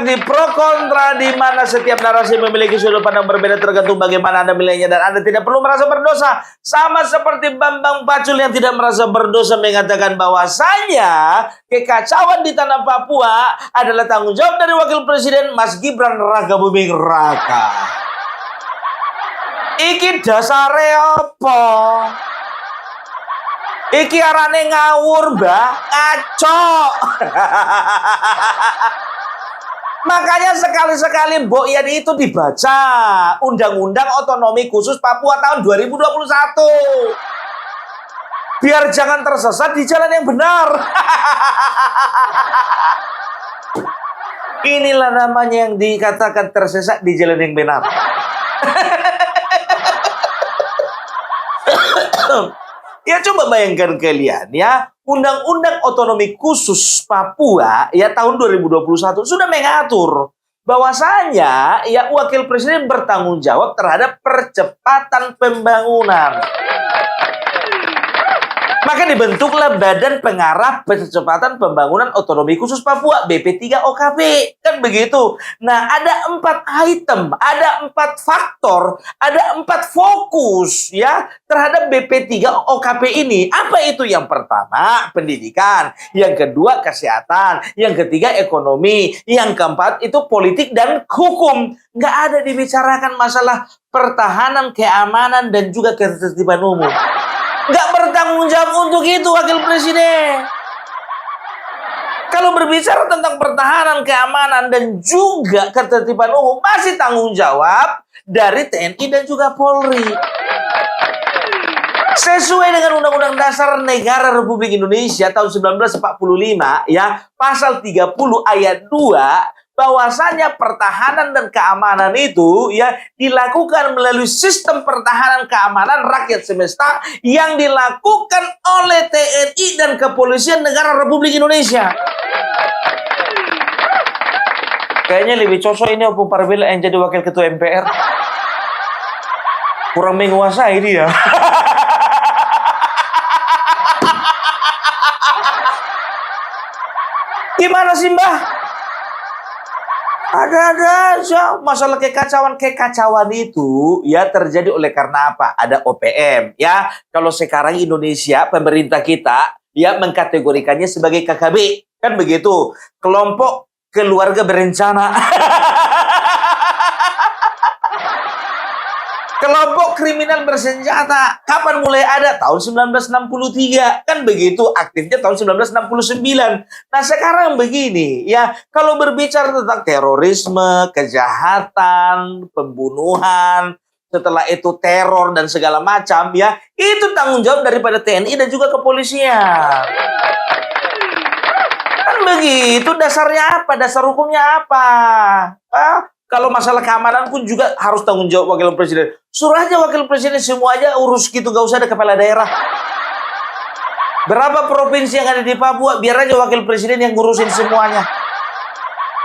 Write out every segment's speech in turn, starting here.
terletak di pro kontra, di mana setiap narasi memiliki sudut pandang berbeda tergantung bagaimana Anda menilainya, dan Anda tidak perlu merasa berdosa. Sama seperti Bambang Pacul yang tidak merasa berdosa mengatakan bahwasanya kekacauan di tanah Papua adalah tanggung jawab dari Wakil Presiden Mas Gibran Raka Buming Raka. Iki dasare apa? Iki arane ngawur, Mbak. Ngaco. Makanya sekali-sekali Mbok Yan itu dibaca Undang-Undang Otonomi Khusus Papua tahun 2021. Biar jangan tersesat di jalan yang benar. Inilah namanya yang dikatakan tersesat di jalan yang benar. Ya coba bayangkan kalian ya, Undang-Undang Otonomi Khusus Papua ya tahun 2021 sudah mengatur bahwasanya ya Wakil Presiden bertanggung jawab terhadap percepatan pembangunan. Maka dibentuklah Badan Pengarah Percepatan Pembangunan Otonomi Khusus Papua, BP3OKP. Kan begitu. Nah, ada 4 item, ada 4 faktor, ada 4 fokus ya terhadap BP3OKP ini. Apa itu? Yang pertama, pendidikan. Yang kedua, kesehatan. Yang ketiga, ekonomi. Yang keempat, itu politik dan hukum. Nggak ada dibicarakan masalah pertahanan, keamanan, dan juga ketertiban umum. Nggak bertanggung jawab untuk itu Wakil Presiden. Kalau berbicara tentang pertahanan, keamanan, dan juga ketertiban umum, masih tanggung jawab dari TNI dan juga Polri. Sesuai dengan Undang-Undang Dasar Negara Republik Indonesia tahun 1945, ya, pasal 30 ayat 2, bahwasanya pertahanan dan keamanan itu ya dilakukan melalui sistem pertahanan keamanan rakyat semesta yang dilakukan oleh TNI dan Kepolisian Negara Republik Indonesia. Kayaknya lebih cocok ini Opung Parbila yang jadi wakil ketua MPR. Kurang menguasai dia. Gimana sih Mbah? Ada-ada aja masalah kekacauan itu ya terjadi oleh karena apa? Ada OPM ya. Kalau sekarang Indonesia pemerintah kita ya mengkategorikannya sebagai KKB, kan begitu? Kelompok keluarga berencana. Kelompok kriminal bersenjata. Kapan mulai ada? Tahun 1963. Kan begitu, aktifnya tahun 1969. Nah sekarang begini, ya kalau berbicara tentang terorisme, kejahatan, pembunuhan, setelah itu teror dan segala macam, ya itu tanggung jawab daripada TNI dan juga kepolisian. Kan begitu, dasarnya apa? Dasar hukumnya apa? Kalau masalah keamanan pun juga harus tanggung jawab Wakil Presiden. Suruh aja Wakil Presiden semua aja urus gitu, gak usah ada kepala daerah. Berapa provinsi yang ada di Papua, biar aja Wakil Presiden yang ngurusin semuanya.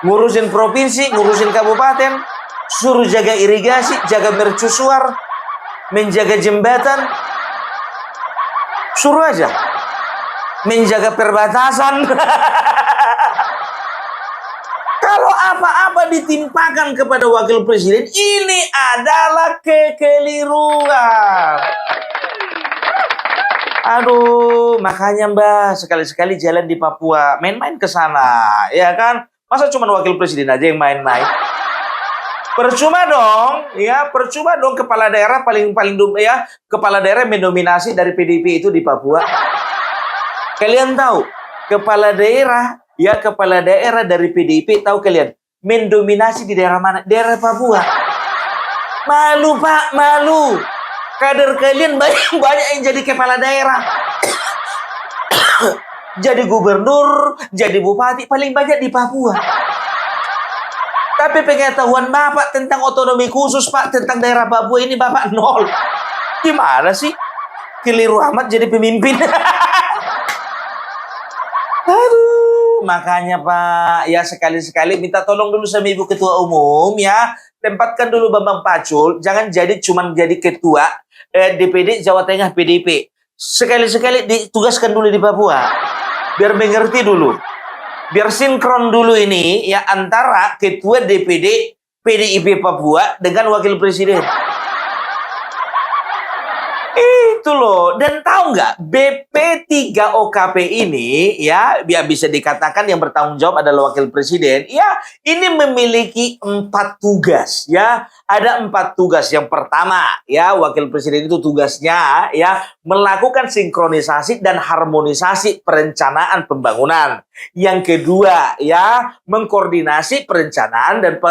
Ngurusin provinsi, ngurusin kabupaten, suruh jaga irigasi, jaga mercusuar, menjaga jembatan. Suruh aja. Menjaga perbatasan. Kalau apa-apa ditimpakan kepada Wakil Presiden, ini adalah kekeliruan. Aduh, makanya Mbak, sekali-sekali jalan di Papua, main-main ke sana, ya kan? Masa cuma Wakil Presiden aja yang main-main? Percuma dong, ya, percuma dong kepala daerah paling ya, kepala daerah mendominasi dari PDIP itu di Papua. Kalian tahu, kepala daerah dari PDIP, tahu kalian mendominasi di daerah mana? Daerah Papua. Malu Pak, malu. Kader kalian banyak yang jadi kepala daerah. Jadi gubernur, jadi bupati, paling banyak di Papua. Tapi pengetahuan Bapak tentang otonomi khusus Pak, tentang daerah Papua ini Bapak nol. Gimana sih? Keliru amat jadi pemimpin. Aduh, makanya Pak, ya sekali-sekali minta tolong dulu sama Ibu Ketua Umum ya, tempatkan dulu Bambang Pacul, jangan jadi ketua DPD Jawa Tengah PDIP. Sekali-sekali ditugaskan dulu di Papua, biar mengerti dulu. Biar sinkron dulu ini ya antara Ketua DPD PDIP Papua dengan Wakil Presiden. Itu loh. Dan tahu nggak, BP3OKP ini ya bisa dikatakan yang bertanggung jawab adalah Wakil Presiden. Ya, ini memiliki 4 tugas ya. Ada 4 tugas. Yang pertama ya, Wakil Presiden itu tugasnya ya melakukan sinkronisasi dan harmonisasi perencanaan pembangunan. Yang kedua ya, mengkoordinasi perencanaan dan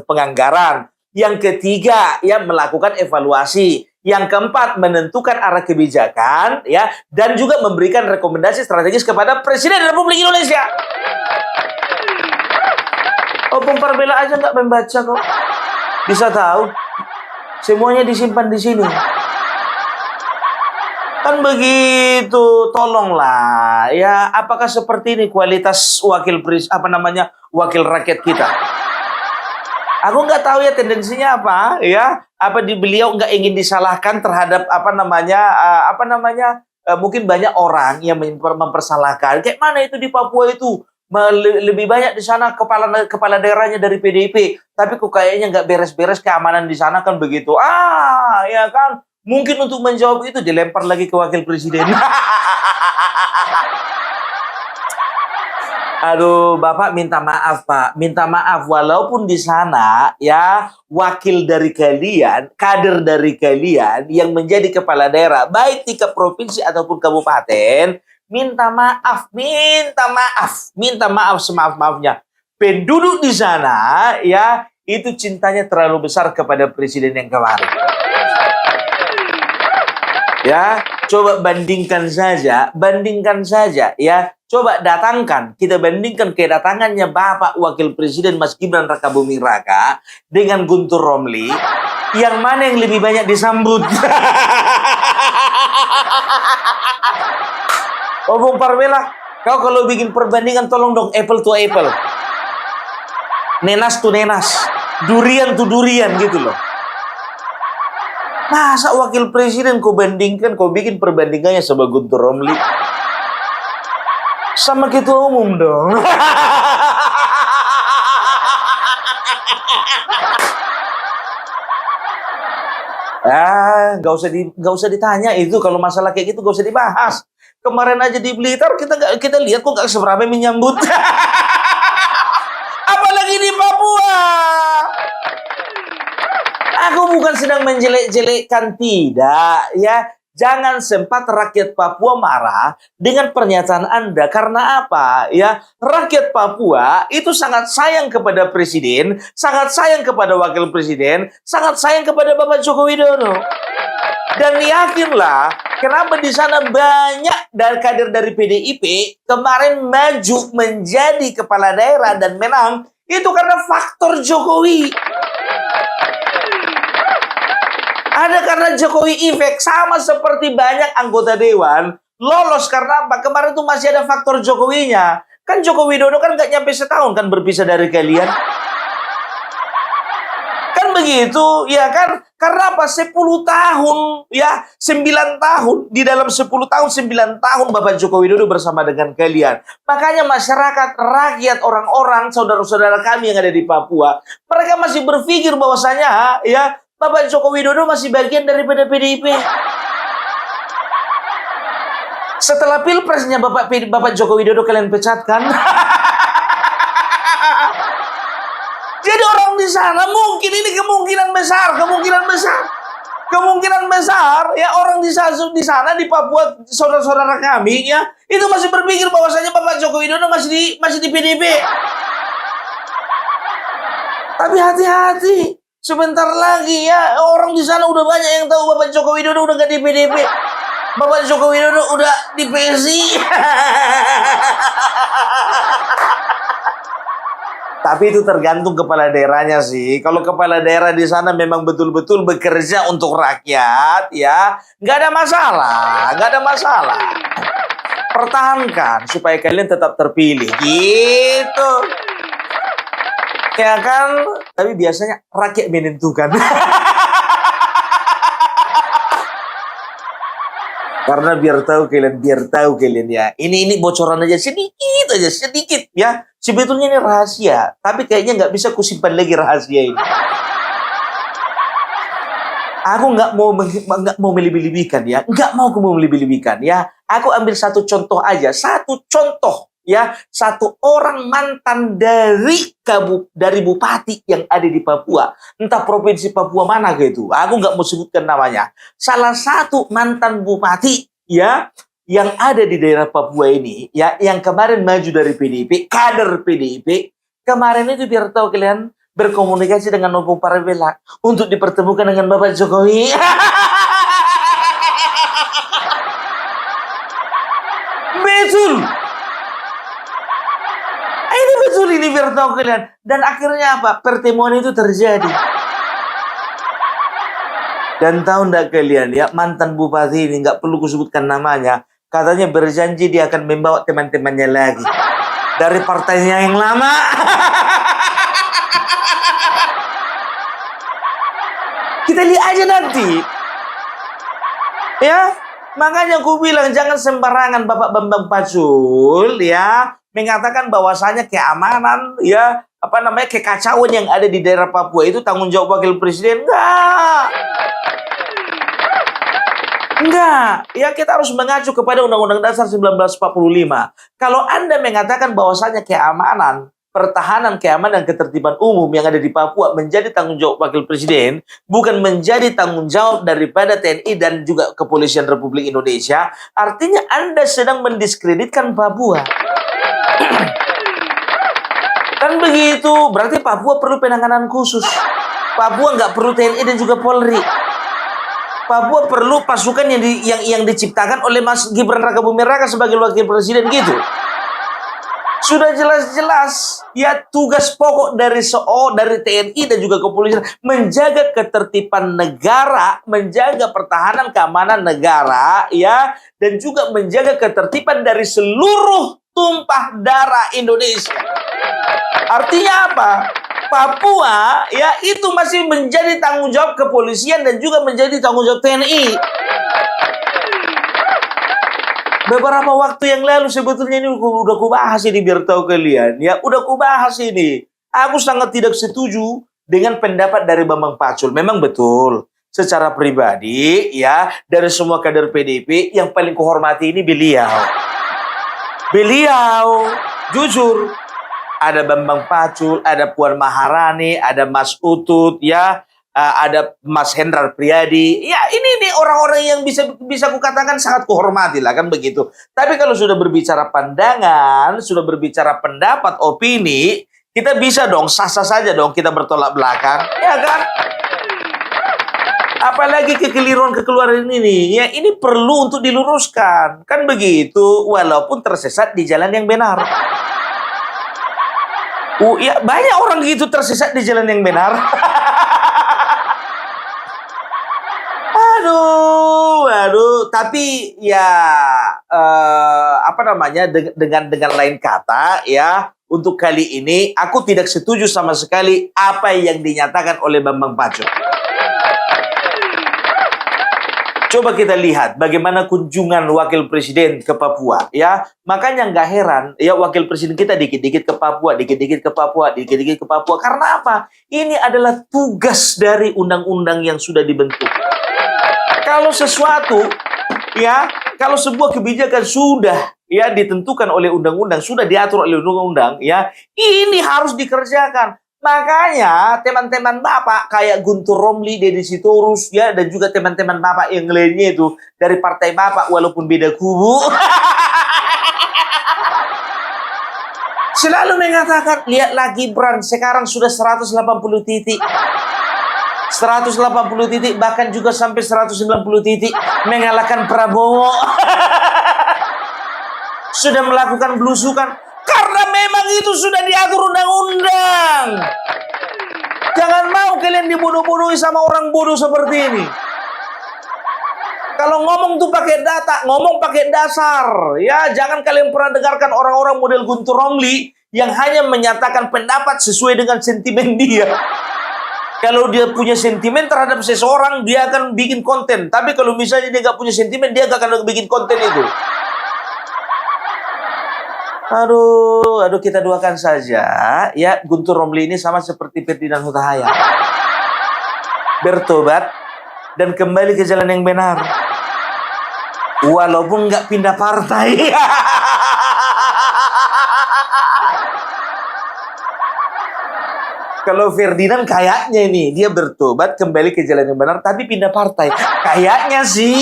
penganggaran. Yang ketiga ya, melakukan evaluasi. Yang keempat, menentukan arah kebijakan ya, dan juga memberikan rekomendasi strategis kepada Presiden Republik Indonesia. Oh, Bung Parbela aja nggak membaca kok. Bisa tahu. Semuanya disimpan di sini. Kan begitu, tolonglah ya. Apakah seperti ini kualitas wakil rakyat kita? Aku nggak tahu ya tendensinya apa ya. Apa di beliau nggak ingin disalahkan terhadap mungkin banyak orang yang mempersalahkan. Kayak mana itu di Papua itu lebih banyak di sana kepala daerahnya dari PDIP, tapi kok kayaknya nggak beres-beres keamanan di sana kan begitu. Ya kan. Mungkin untuk menjawab itu dilempar lagi ke Wakil Presiden. Aduh, Bapak minta maaf, Pak. Minta maaf, walaupun di sana ya wakil dari kalian, kader dari kalian yang menjadi kepala daerah, baik tingkat provinsi ataupun kabupaten, minta maaf semaaf-maafnya. Penduduk di sana ya itu cintanya terlalu besar kepada presiden yang kemarin. Ya, coba bandingkan saja ya. Coba kita bandingkan kedatangannya Bapak Wakil Presiden Mas Gibran Rakabuming Raka dengan Guntur Romli, yang mana yang lebih banyak disambut? Oh, Bung Parbela, kau kalau bikin perbandingan tolong dong apple to apple. Nenas to nenas, durian to durian gitu loh. Masa Wakil Presiden kau bikin perbandingannya sama Guntur Romli? Sama ketua umum dong. Gak usah ditanya itu. Kalau masalah kayak gitu gak usah dibahas. Kemarin aja di Blitar kita lihat kok gak seberapa menyambut. Apalagi di Papua. Aku bukan sedang menjelek-jelekkan, tidak ya. Jangan sempat rakyat Papua marah dengan pernyataan Anda. Karena apa? Ya, rakyat Papua itu sangat sayang kepada Presiden, sangat sayang kepada Wakil Presiden, sangat sayang kepada Bapak Joko Widodo. Dan yakinlah, kenapa di sana banyak kader dari PDIP kemarin maju menjadi kepala daerah dan menang, itu karena faktor Jokowi. Ada karena Jokowi efek, sama seperti banyak anggota dewan lolos karena apa? Kemarin tuh masih ada faktor Jokowinya. Kan Joko Widodo kan nggak nyampe setahun kan berpisah dari kalian. Kan begitu, ya kan? Karena apa? 10 tahun, ya 9 tahun. Di dalam 10 tahun, 9 tahun Bapak Joko Widodo bersama dengan kalian. Makanya masyarakat, rakyat, orang-orang, saudara-saudara kami yang ada di Papua, mereka masih berpikir bahwasanya ya Bapak Joko Widodo masih bagian daripada PDIP. Setelah pilpresnya Bapak Joko Widodo kalian pecatkan. Jadi orang di sana mungkin ini kemungkinan besar ya, orang di sana di Papua, saudara-saudara kami ya, itu masih berpikir bahwasanya Bapak Joko Widodo masih di PDIP. Tapi hati-hati. Sebentar lagi ya, orang di sana udah banyak yang tahu Bapak Joko Widodo udah gak di PDIP. Bapak Joko Widodo udah di PSI. Tapi itu tergantung kepala daerahnya sih. Kalau kepala daerah di sana memang betul-betul bekerja untuk rakyat, ya nggak ada masalah. Pertahankan supaya kalian tetap terpilih, gitu. Ya kan, tapi biasanya rakyat menentukan. Karena biar tahu kalian ya. Ini bocoran aja sedikit ya. Sebetulnya ini rahasia, tapi kayaknya nggak bisa kusimpan lagi rahasia ini. Aku nggak mau melebih-lebihkan ya, nggak mau melebih-lebihkan ya. Aku ambil satu contoh aja, satu contoh ya, satu orang mantan dari bupati yang ada di Papua, entah provinsi Papua mana gitu. Aku nggak mau sebutkan namanya. Salah satu mantan bupati ya yang ada di daerah Papua ini ya, yang kemarin maju dari PDIP, kader PDIP, kemarin itu biar tahu kalian berkomunikasi dengan Novo Parabela untuk dipertemukan dengan Bapak Jokowi. Betul. Ini betul, ini biar tahu kalian. Dan akhirnya apa? Pertemuan itu terjadi. Dan tahu enggak kalian ya, mantan bupati ini nggak perlu kusebutkan namanya. Katanya berjanji dia akan membawa teman-temannya lagi dari partainya yang lama. Kita lihat aja nanti. Ya, makanya aku bilang jangan sembarangan Bapak Bambang Pacul ya mengatakan bahwasanya keamanan ya kekacauan yang ada di daerah Papua itu tanggung jawab wakil presiden. Enggak. Ya kita harus mengacu kepada Undang-Undang Dasar 1945. Kalau Anda mengatakan bahwasanya keamanan, pertahanan, keamanan, dan ketertiban umum yang ada di Papua menjadi tanggung jawab wakil presiden, bukan menjadi tanggung jawab daripada TNI dan juga Kepolisian Republik Indonesia, artinya Anda sedang mendiskreditkan Papua. Kan begitu, berarti Papua perlu penanganan khusus. Papua nggak perlu TNI dan juga Polri. Papua perlu pasukan yang diciptakan oleh Mas Gibran Rakabuming Raka sebagai wakil presiden gitu. Sudah jelas-jelas ya tugas pokok dari TNI dan juga kepolisian menjaga ketertiban negara, menjaga pertahanan keamanan negara ya, dan juga menjaga ketertiban dari seluruh tumpah darah Indonesia. Artinya apa? Papua ya itu masih menjadi tanggung jawab kepolisian dan juga menjadi tanggung jawab TNI. Beberapa waktu yang lalu sebetulnya ini udah kubahas ini biar tahu kalian ya, udah kubahas ini. Aku sangat tidak setuju dengan pendapat dari Bambang Pacul. Memang betul secara pribadi ya, dari semua kader PDIP yang paling kuhormati ini beliau. Beliau jujur, ada Bambang Pacul, ada Puan Maharani, ada Mas Utut ya, ada Mas Hendrar Priyadi. Ya, ini orang-orang yang bisa kukatakan sangat kuhormati lah kan begitu. Tapi kalau sudah berbicara pandangan, sudah berbicara pendapat, opini, kita bisa dong sah-sah saja dong kita bertolak belakang, ya kan? Apalagi kekeliruan ini ya, ini perlu untuk diluruskan. Kan begitu, walaupun tersesat di jalan yang benar. Ya banyak orang gitu tersesat di jalan yang benar. Aduh, tapi ya dengan lain kata ya, untuk kali ini aku tidak setuju sama sekali apa yang dinyatakan oleh Bambang Pacul. Coba kita lihat bagaimana kunjungan wakil presiden ke Papua ya. Makanya nggak heran ya wakil presiden kita dikit-dikit ke Papua, dikit-dikit ke Papua, dikit-dikit ke Papua. Karena apa? Ini adalah tugas dari undang-undang yang sudah dibentuk. Kalau sesuatu ya, kalau sebuah kebijakan sudah ya ditentukan oleh undang-undang, sudah diatur oleh undang-undang ya, ini harus dikerjakan. Makanya teman-teman Bapak kayak Guntur Romli, Deddy Sitorus ya, dan juga teman-teman Bapak yang lainnya itu dari partai Bapak walaupun beda kubu selalu mengatakan, lihatlah Gibran sekarang sudah 180 titik. 180 titik, bahkan juga sampai 190 titik mengalahkan Prabowo. Sudah melakukan belusukan. Karena memang itu sudah diatur undang-undang. Jangan mau kalian dibodoh-bodohi sama orang bodoh seperti ini. Kalau ngomong tuh pakai data, ngomong pakai dasar. Ya, jangan kalian pernah dengarkan orang-orang model Guntur Romli yang hanya menyatakan pendapat sesuai dengan sentimen dia. Kalau dia punya sentimen terhadap seseorang, dia akan bikin konten. Tapi kalau misalnya dia nggak punya sentimen, dia nggak akan bikin konten itu. Aduh, kita doakan saja ya Guntur Romli ini sama seperti Ferdinand Huta Heian. Bertobat dan kembali ke jalan yang benar. Walaupun nggak pindah partai. Kalau Ferdinand kayaknya ini dia bertobat kembali ke jalan yang benar tapi pindah partai. Kayaknya sih.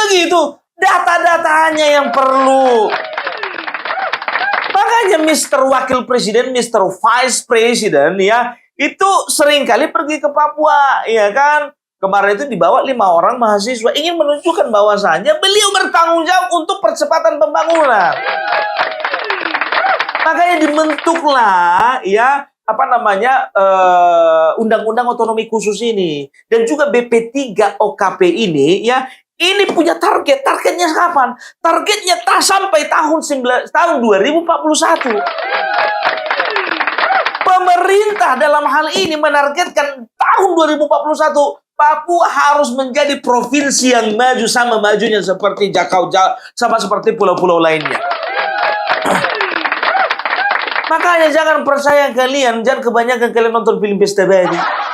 Begitu, data-datanya yang perlu. Makanya Mr. Wakil Presiden, Mr. Vice President ya, itu seringkali pergi ke Papua, ya kan? Kemarin itu dibawa 5 orang mahasiswa ingin menunjukkan bahwasannya beliau bertanggung jawab untuk percepatan pembangunan. Makanya dibentuklah ya undang-undang otonomi khusus ini dan juga BP3 OKP ini ya. Ini punya targetnya kapan? Targetnya sampai tahun 2041. Pemerintah dalam hal ini menargetkan tahun 2041 Papua harus menjadi provinsi yang maju sama majunya seperti sama seperti pulau-pulau lainnya. Makanya jangan percaya kalian, jangan kebanyakan kalian nonton film Pesta Bali.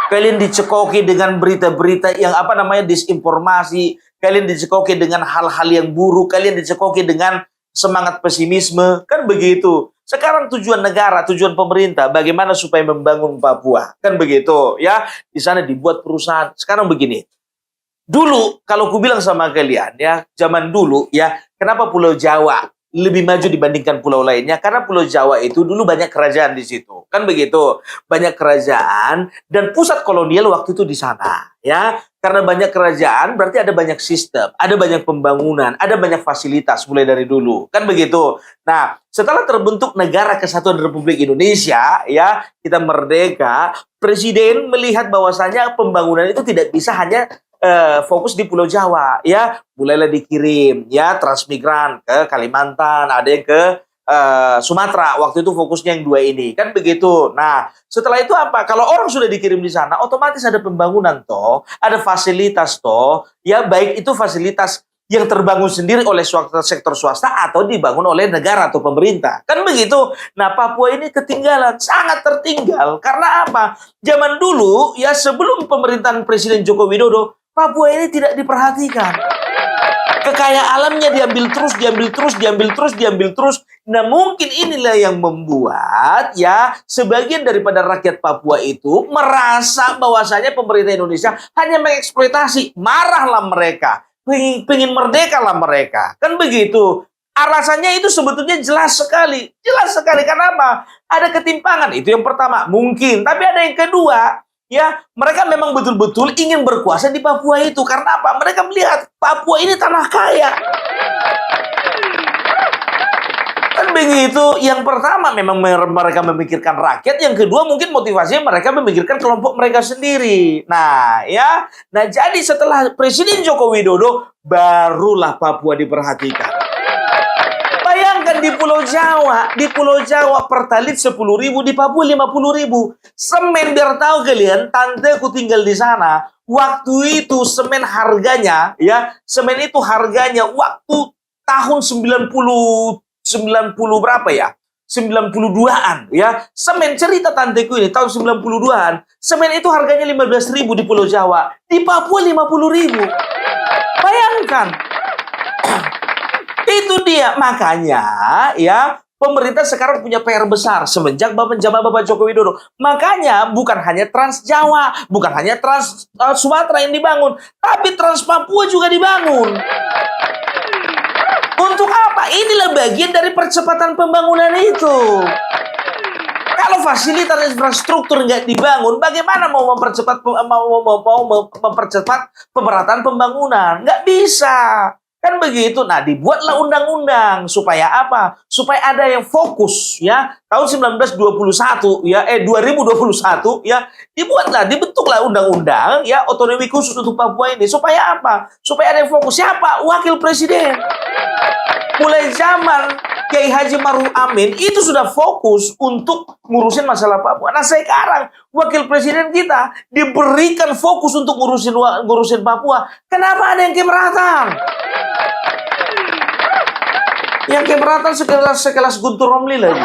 Kalian dicekoki dengan berita-berita yang disinformasi. Kalian dicekoki dengan hal-hal yang buruk. Kalian dicekoki dengan semangat pesimisme. Kan begitu. Sekarang tujuan negara, tujuan pemerintah, bagaimana supaya membangun Papua. Kan begitu. Ya, di sana dibuat perusahaan. Sekarang begini. Dulu, kalau ku bilang sama kalian, ya, zaman dulu, ya, kenapa Pulau Jawa lebih maju dibandingkan pulau lainnya? Karena Pulau Jawa itu dulu banyak kerajaan di situ. Kan begitu. Banyak kerajaan dan pusat kolonial waktu itu di sana, ya. Karena banyak kerajaan berarti ada banyak sistem, ada banyak pembangunan, ada banyak fasilitas mulai dari dulu. Kan begitu. Nah, setelah terbentuk Negara Kesatuan Republik Indonesia, ya, kita merdeka, presiden melihat bahwasanya pembangunan itu tidak bisa hanya fokus di Pulau Jawa, ya, mulailah dikirim, ya, transmigran ke Kalimantan, ada yang ke Sumatera. Waktu itu fokusnya yang 2 ini, kan begitu. Nah, setelah itu apa? Kalau orang sudah dikirim di sana, otomatis ada pembangunan toh, ada fasilitas toh, ya, baik itu fasilitas yang terbangun sendiri oleh sektor swasta atau dibangun oleh negara atau pemerintah. Kan begitu. Nah, Papua ini ketinggalan, sangat tertinggal. Karena apa? Zaman dulu, ya, sebelum pemerintahan Presiden Joko Widodo, Papua ini tidak diperhatikan. Kekayaan alamnya diambil terus. Nah, mungkin inilah yang membuat ya sebagian daripada rakyat Papua itu merasa bahwasanya pemerintah Indonesia hanya mengeksploitasi. Marahlah mereka. Pengen merdeka lah mereka. Kan begitu. Alasannya itu sebetulnya jelas sekali. Jelas sekali. Kenapa? Ada ketimpangan. Itu yang pertama. Mungkin. Tapi ada yang kedua. Ya, mereka memang betul-betul ingin berkuasa di Papua itu. Karena apa? Mereka melihat Papua ini tanah kaya. Kan begitu. Yang pertama memang mereka memikirkan rakyat. Yang kedua mungkin motivasinya mereka memikirkan kelompok mereka sendiri. Nah, ya. Nah, jadi setelah Presiden Joko Widodo, barulah Papua diperhatikan. Bayangkan di Pulau Jawa pertalit 10.000, di Papua 50.000. Semen, biar tahu kalian, tanteku tinggal di sana. Waktu itu semen harganya, ya, semen itu harganya waktu tahun 90 berapa ya? 92-an, ya. Semen, cerita tanteku ini tahun 92-an. Semen itu harganya 15.000 di Pulau Jawa. Di Papua 50.000. Bayangkan. Itu dia, makanya ya pemerintah sekarang punya PR besar semenjak zaman Bapak Joko Widodo. Makanya bukan hanya Trans Jawa, bukan hanya Trans Sumatera yang dibangun, tapi Trans Papua juga dibangun. Untuk apa? Inilah bagian dari percepatan pembangunan itu. Kalau fasilitas infrastruktur nggak dibangun, bagaimana mau mempercepat pemerataan pembangunan? Nggak bisa. Kan begitu. Nah, dibuatlah undang-undang supaya apa? Supaya ada yang fokus ya. Tahun 1921 ya, 2021 ya, dibentuklah undang-undang ya otonomi khusus untuk Papua ini. Supaya apa? Supaya ada yang fokus. Siapa? Wakil Presiden. Mulai zaman Kiai Haji Maruf Amin itu sudah fokus untuk ngurusin masalah Papua. Nah, sekarang wakil presiden kita diberikan fokus untuk ngurusin Papua. Kenapa ada yang keberatan? Yang keberatan sekelas Guntur Romli lagi.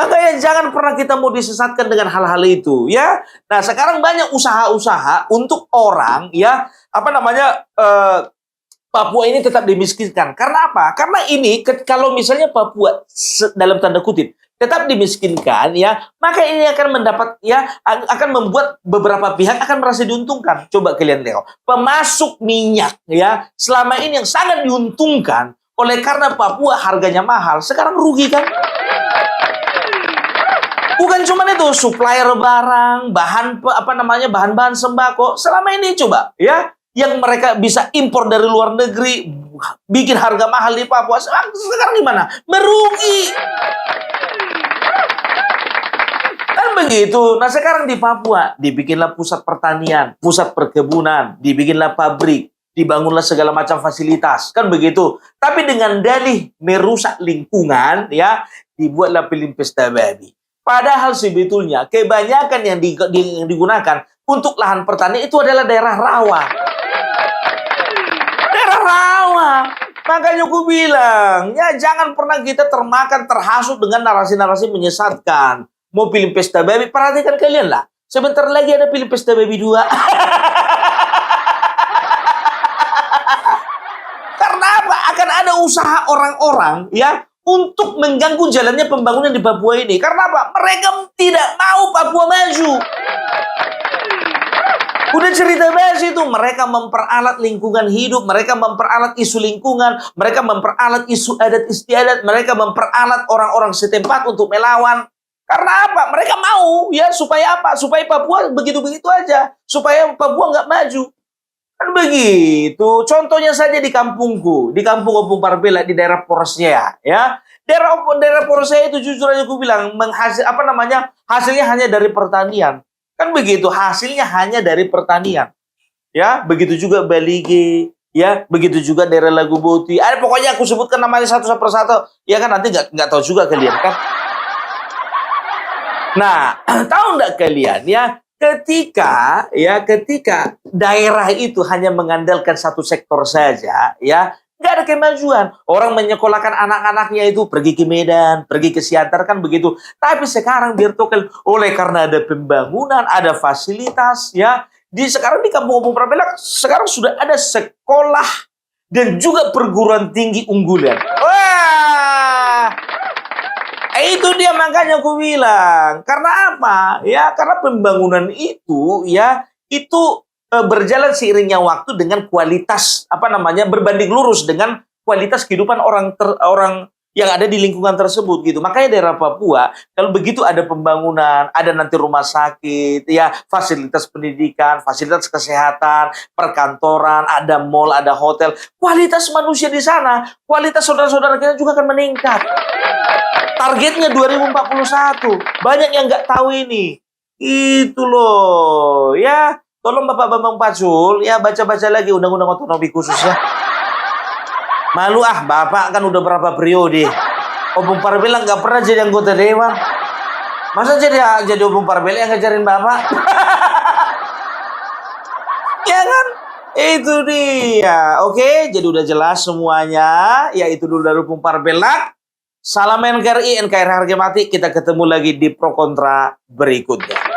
Makanya jangan pernah kita mau disesatkan dengan hal-hal itu, ya. Nah, sekarang banyak usaha-usaha untuk orang, ya, Papua ini tetap dimiskinkan. Karena apa? Karena ini kalau misalnya Papua dalam tanda kutip tetap dimiskinkan, ya, maka ini akan akan membuat beberapa pihak akan merasa diuntungkan. Coba kalian lihat, pemasok minyak, ya, selama ini yang sangat diuntungkan oleh karena Papua harganya mahal, sekarang rugi kan? Bukan cuma itu, supplier barang, bahan-bahan sembako. Selama ini coba, ya, yang mereka bisa impor dari luar negeri, bikin harga mahal di Papua. Sekarang gimana? Merugi. Kan begitu. Nah, sekarang di Papua dibikinlah pusat pertanian, pusat perkebunan, dibikinlah pabrik, dibangunlah segala macam fasilitas. Kan begitu. Tapi dengan dalih merusak lingkungan, ya, dibuatlah film pesta babi. Padahal sebetulnya kebanyakan yang digunakan untuk lahan pertanian itu adalah daerah rawa. Makanya aku bilang, ya jangan pernah kita terhasut dengan narasi-narasi menyesatkan. Mau film pesta babi, perhatikan kalian lah. Sebentar lagi ada film pesta babi 2. Karena apa? Akan ada usaha orang-orang, ya, untuk mengganggu jalannya pembangunan di Papua ini. Karena apa? Mereka tidak mau Papua maju. Udah cerita bahas itu, mereka memperalat lingkungan hidup, mereka memperalat isu lingkungan, mereka memperalat isu adat istiadat, mereka memperalat orang-orang setempat untuk melawan. Karena apa? Mereka mau, ya, supaya apa? Supaya Papua begitu-begitu aja, supaya Papua nggak maju. Kan begitu. Contohnya saja di kampungku, di kampung Opung Parbela, di daerah Porsea, ya. Daerah Porsea itu jujur aja aku bilang hasilnya hanya dari pertanian. Kan begitu, hasilnya hanya dari pertanian. Ya, begitu juga Balige, ya, begitu juga daerah Lagu Boti. Pokoknya aku sebutkan namanya satu persatu. Ya kan, nanti nggak tahu juga kalian kan. Nah, tahu nggak kalian, ya, ketika daerah itu hanya mengandalkan satu sektor saja, ya, nggak ada kemajuan. Orang menyekolahkan anak-anaknya itu pergi ke Medan, pergi ke Siantar, kan begitu. Tapi sekarang biar tokel, oleh karena ada pembangunan, ada fasilitas, ya. Sekarang di Kampung Opung Parbela sekarang sudah ada sekolah dan juga perguruan tinggi unggulan. Wah! Itu dia makanya aku bilang. Karena apa? Ya, karena pembangunan itu, ya, itu berjalan seiringnya waktu dengan kualitas berbanding lurus dengan kualitas kehidupan orang yang ada di lingkungan tersebut gitu. Makanya daerah Papua kalau begitu ada pembangunan, ada nanti rumah sakit, ya, fasilitas pendidikan, fasilitas kesehatan, perkantoran, ada mall, ada hotel. Kualitas manusia di sana, kualitas saudara-saudara kita juga akan meningkat. Targetnya 2041. Banyak yang nggak tahu ini. Itu loh, ya. Tolong Bapak Bambang Pacul, ya, baca-baca lagi Undang-Undang Otonomi Khusus, ya. Malu Bapak kan udah berapa periode. Opung Parbela nggak pernah jadi anggota dewan. Masa jadi Opung Parbela yang ngajarin Bapak? Ya kan? Itu dia. Oke, jadi udah jelas semuanya. Ya, itu dulu dari Opung Parbela. Salam NKRI, NKRI harga mati. Kita ketemu lagi di Pro Kontra berikutnya.